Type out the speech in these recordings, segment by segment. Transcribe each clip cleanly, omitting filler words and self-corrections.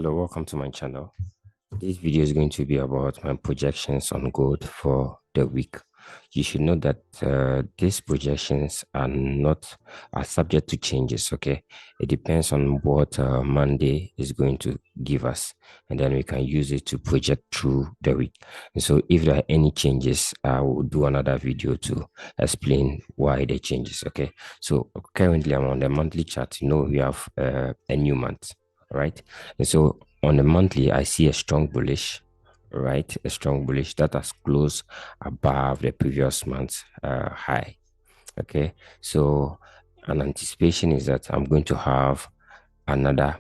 Hello, welcome to my channel. This video is going to be about my projections on gold for the week. You should know that these projections are subject to changes. Okay, it depends on what Monday is going to give us, and then we can use it to project through the week. And so, if there are any changes, I will do another video to explain why the changes. Okay, so currently I'm on the monthly chart. You know, we have a new month, right? And so on the monthly, I see a strong bullish, right? A strong bullish that has closed above the previous month's high. Okay, so an anticipation is that I'm going to have another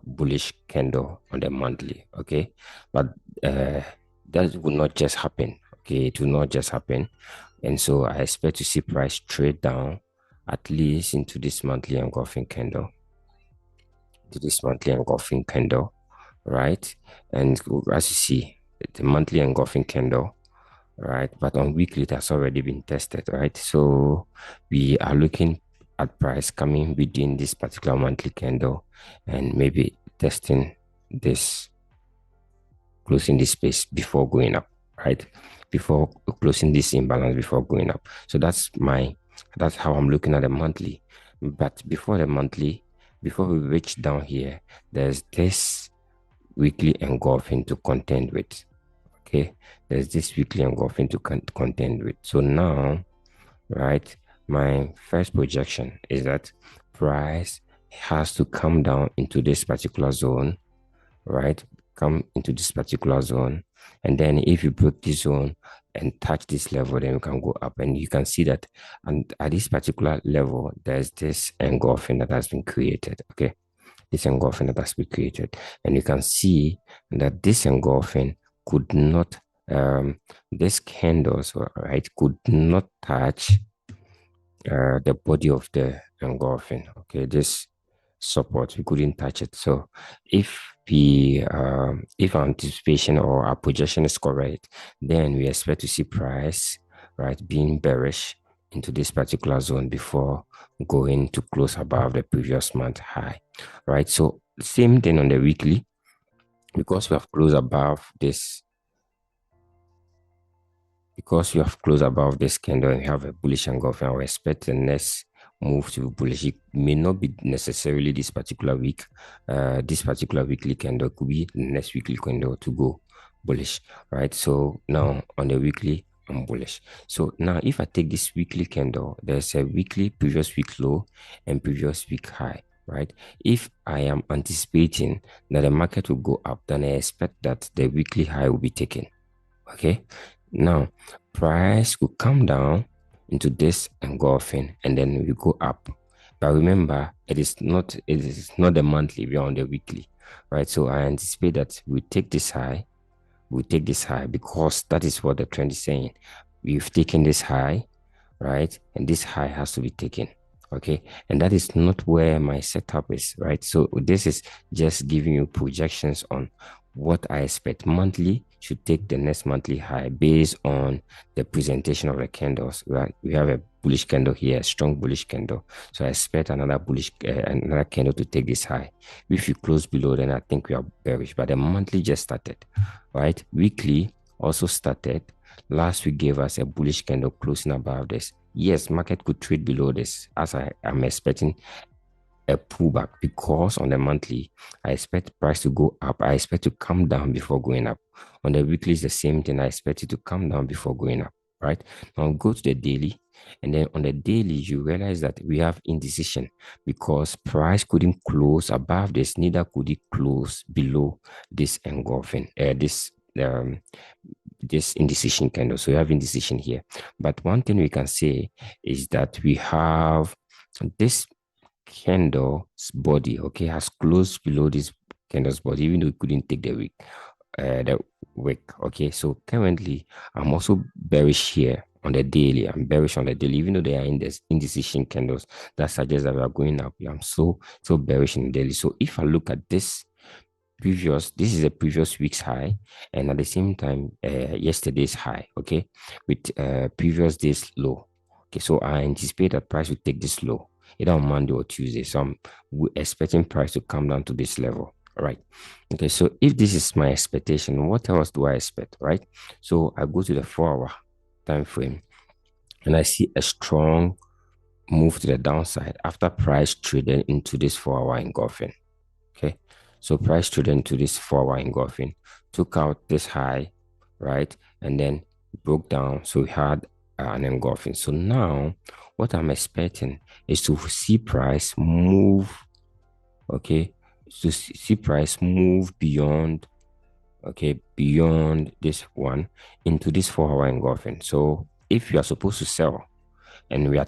bullish candle on the monthly. Okay, but that will not just happen. Okay, it will not just happen, and so I expect to see price trade down at least into this monthly engulfing candle. To this monthly engulfing candle, right? And as you see, the monthly engulfing candle, right? But on weekly, it has already been tested, right? So we are looking at price coming within this particular monthly candle and maybe testing this, closing this space before going up, right? Before closing this imbalance before going up. So that's how I'm looking at the monthly. But before the monthly, before we reach down here, there's this weekly engulfing to contend with. Okay, there's this weekly engulfing to contend with. So now, right, my first projection is that price has to come down into this particular zone, right? Come into this particular zone, and then if you break this zone and touch this level, then you can go up, and you can see that, and at this particular level, there's this engulfing that has been created. Okay, this engulfing that has been created, and you can see that this engulfing could not, this candles, right, could not touch the body of the engulfing. Okay, this support, we couldn't touch it. So if if our anticipation or our projection is correct, then we expect to see price, right, being bearish into this particular zone before going to close above the previous month high, right? So same thing on the weekly, because we have closed above this, candle and we have a bullish engulfing, I will expect the next move to bullish. It may not be necessarily this particular week, this particular weekly candle could be the next weekly candle to go bullish, right? So now on the weekly, I'm bullish. So now if I take this weekly candle, there's a weekly previous week low and previous week high, right? If I am anticipating that the market will go up, then I expect that the weekly high will be taken. Okay, now price could come down into this engulfing and then we go up. But remember, it is not the monthly, we are on the weekly, right? So I anticipate that we take this high, because that is what the trend is saying. We've taken this high, right? And this high has to be taken. Okay, and that is not where my setup is, right? So this is just giving you projections on what I expect. Monthly should take the next monthly high based on the presentation of the candles, right? We have a bullish candle here, a strong bullish candle. So I expect another bullish, another candle to take this high. If you close below, then I think we are bearish. But the monthly just started, right? Weekly also started. Last week gave us a bullish candle closing above this. Yes, market could trade below this, as I am expecting a pullback, because on the monthly, I expect price to go up. I expect to come down before going up. On the weekly, is the same thing. I expect it to come down before going up, right? Now go to the daily, and then on the daily, you realize that we have indecision because price couldn't close above this, neither could it close below this engulfing, this indecision candle. So we have indecision here. But one thing we can say is that we have this candle's body, okay, has closed below this candle's body, even though it couldn't take the wick, okay. So currently, I'm also bearish here on the daily. I'm bearish on the daily, even though they are in this indecision candles that suggests that we are going up. I'm so bearish in the daily. So if I look at this is a previous week's high, and at the same time yesterday's high, okay, with previous day's low. Okay, so I anticipate that price will take this low either on Monday or Tuesday. So I'm expecting price to come down to this level, All right. Okay. So if this is my expectation, what else do I expect? Right. So I go to the 4 hour time frame and I see a strong move to the downside after price traded into this 4 hour engulfing. Okay. So price traded into this 4 hour engulfing, took out this high, right? And then broke down. So we had an engulfing. So now what I'm expecting is to see price move, okay? To see price move beyond, okay, beyond this one into this 4 hour engulfing. So if you are supposed to sell, and we are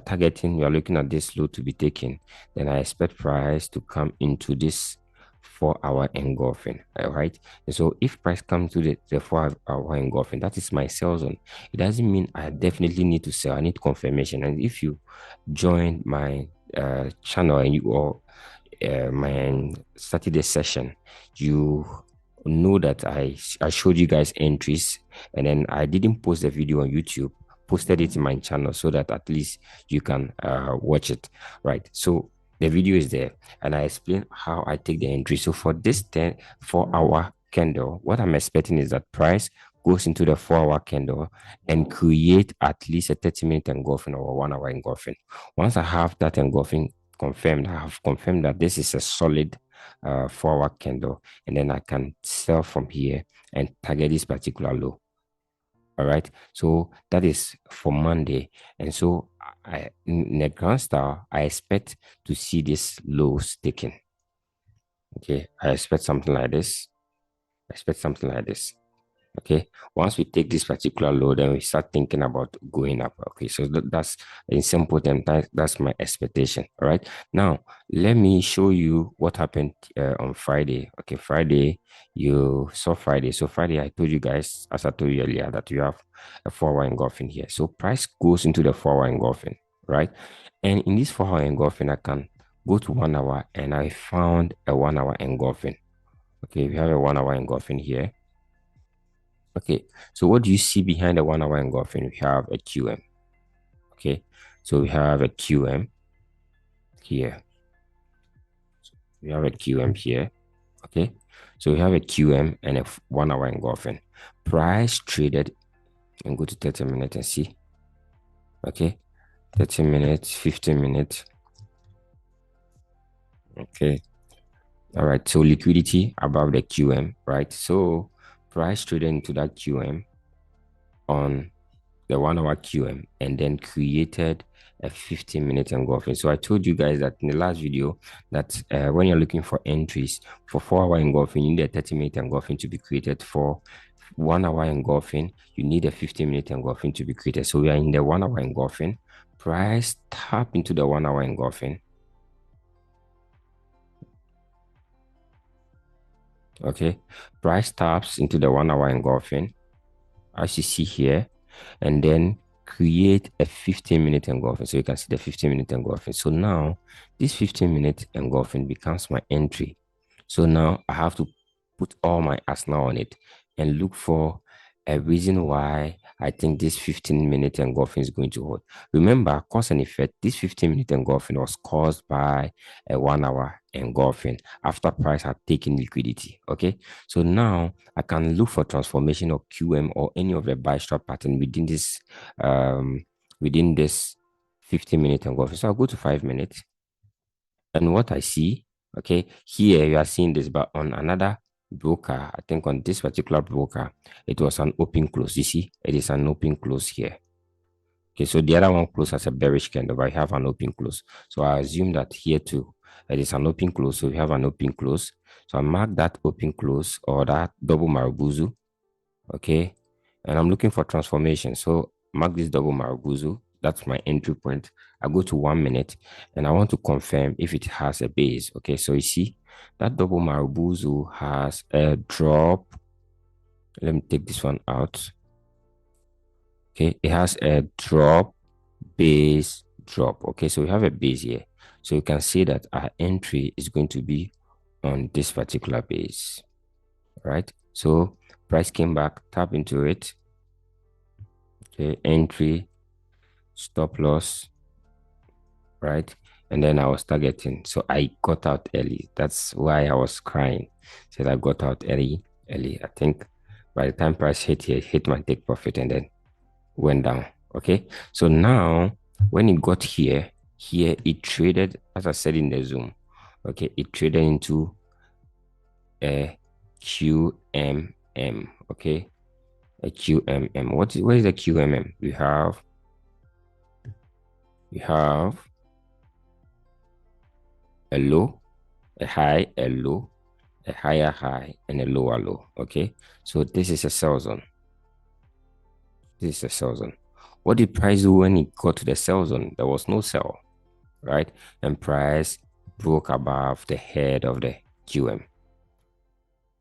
looking at this low to be taken, then I expect price to come into this 4 hour engulfing. All right. And so if price comes to the 4 hour engulfing, that is my sell zone. It doesn't mean I definitely need to sell. I need confirmation. And if you join my channel and you all my Saturday session, you know that I showed you guys entries, and then I didn't post the video on YouTube, posted it in my channel so that at least you can watch it, right? So the video is there, and I explain how I take the entry. So for this 4 hour candle, what I'm expecting is that price goes into the 4 hour candle and create at least a 30-minute engulfing or a 1 hour engulfing. Once I have that engulfing confirmed, I have confirmed that this is a solid 4 hour candle, and then I can sell from here and target this particular low. All right. So that is for Monday. And so in the grand style, I expect to see this lows taken. Okay. I expect something like this. I expect something like this. Okay. Once we take this particular low, then we start thinking about going up. Okay. So that's in simple terms, that's my expectation. All right. Now, let me show you what happened on Friday. Okay. Friday, you saw Friday. So Friday, I told you guys, as I told you earlier, that you have a 4 hour engulfing here. So price goes into the 4 hour engulfing, right? And in this 4 hour engulfing, I can go to 1 hour and I found a 1 hour engulfing. Okay. We have a 1 hour engulfing here. Okay, so what do you see behind the 1 hour engulfing? We have a QM. Okay, so we have a QM here. We have a QM here. Okay, so we have a QM and a 1 hour engulfing. Price traded, and go to 30 minutes and see. Okay, 30 minutes, 15 minutes. Okay, all right, so liquidity above the QM, right? So price traded into that QM on the 1 hour QM and then created a 15-minute engulfing. So I told you guys that in the last video that when you're looking for entries for 4 hour engulfing, you need a 30-minute engulfing to be created. For 1 hour engulfing, you need a 15-minute engulfing to be created. So we are in the 1 hour engulfing. Price tap into the 1 hour engulfing. Okay, price taps into the 1 hour engulfing, as you see here, and then create a 15-minute engulfing. So you can see the 15-minute engulfing. So now this 15-minute engulfing becomes my entry. So now I have to put all my arsenal on it and look for a reason why I think this 15-minute engulfing is going to hold. Remember, cause and effect, this 15-minute engulfing was caused by a 1 hour engulfing after price had taken liquidity. Okay, so now I can look for transformation of QM or any of the buy stop pattern within this 15-minute engulfing. So I'll go to 5 minutes. And what I see, okay, here you are seeing this, but on another broker, I think on this particular broker, it was an open close. You see, it is an open close here. Okay, so the other one close as a bearish candle, but I have an open close. So I assume that here too, it is an open close. So we have an open close. So I mark that open close or that double marubuzu. Okay, and I'm looking for transformation. So mark this double marubuzu. That's my entry point. I go to 1 minute and I want to confirm if it has a base. Okay, so you see that double marubuzu has a drop. Let me take this one out. Okay, it has a drop, base, drop. Okay, so we have a base here. So you can see that our entry is going to be on this particular base. Right? So price came back, tap into it. Okay, entry, stop loss, right? and then I was targeting. So I got out early. That's why I was crying. Said I got out early. I think by the time price hit here, it hit my take profit and then went down. Okay. So now when it got here it traded, as I said in the Zoom. Okay, it traded into a QMM. Okay, a QMM. What is a QMM? We have a low, a high, a low, a higher high, and a lower low. Okay, so this is a sell zone. This is a sell zone. What did price do when it got to the sell zone? There was no sell, right? And price broke above the head of the QM,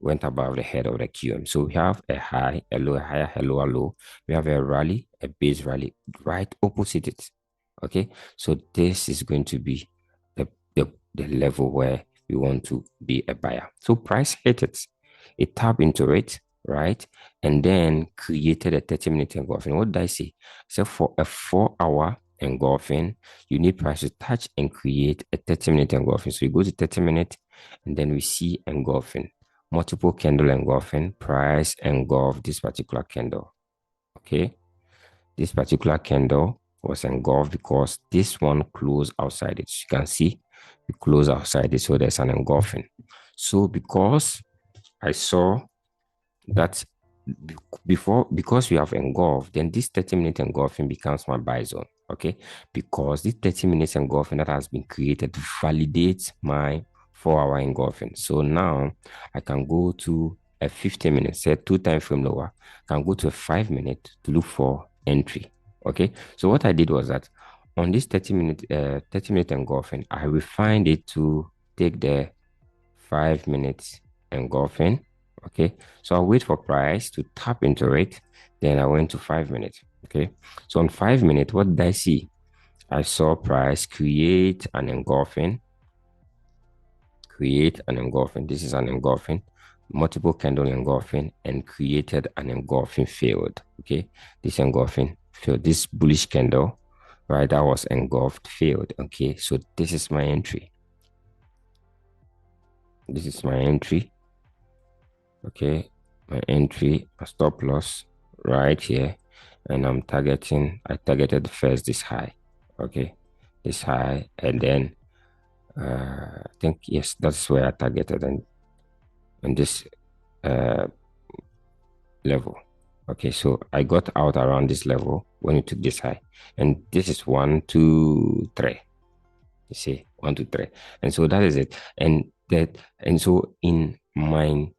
went above the head of the QM. So we have a high, a low, a higher, a lower low. We have a rally, a base rally, right opposite it. Okay, so this is going to be the level where we want to be a buyer. So price hit it, it tapped into it, right? And then created a 30-minute engulfing. What did I say? So for a 4-hour engulfing, you need price to touch and create a 30-minute engulfing. So you go to 30 minutes and then we see engulfing, multiple candle engulfing, price engulf this particular candle. Okay, this particular candle was engulfed because this one closed outside it. You can see we close outside it, so there's an engulfing. So because I saw that because we have engulfed, then this 30-minute engulfing becomes my buy zone. Okay, because this 30 minutes engulfing that has been created validates my 4-hour engulfing. So now I can go to a 15 minute, say 2 time frame lower, can go to a 5-minute to look for entry. Okay, so what I did was that on this 30-minute engulfing, I refined it to take the 5 minutes engulfing. Okay, so I'll wait for price to tap into it. Then I went to 5 minutes. Okay, so on 5 minutes, what did I see? I saw price create an engulfing. This is an engulfing, multiple candle engulfing, and created an engulfing field. Okay, this engulfing field, this bullish candle, right? That was engulfed field. Okay, so this is my entry. This is my entry. Okay, my entry, a stop loss right here, and I targeted first this high. Okay, this high, and then I think, yes, that's where I targeted, and this level. Okay, so I got out around this level when we took this high, and this is 1, 2, 3. You see, 1, 2, 3, and so that is it. And so in my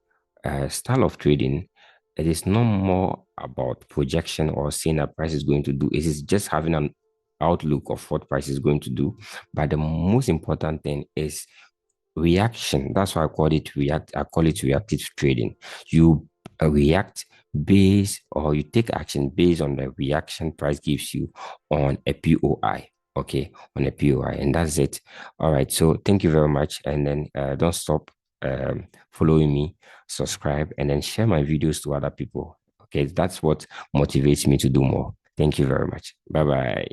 style of trading, it is no more about projection or saying that price is going to do. It is just having an outlook of what price is going to do. But the most important thing is reaction. That's why I call it reactive trading. You react based, or you take action based on the reaction price gives you on a POI. Okay, on a POI, and that's it. All right, so thank you very much, and then don't stop following me, subscribe, and then share my videos to other people. Okay, that's what motivates me to do more. Thank you very much. Bye bye.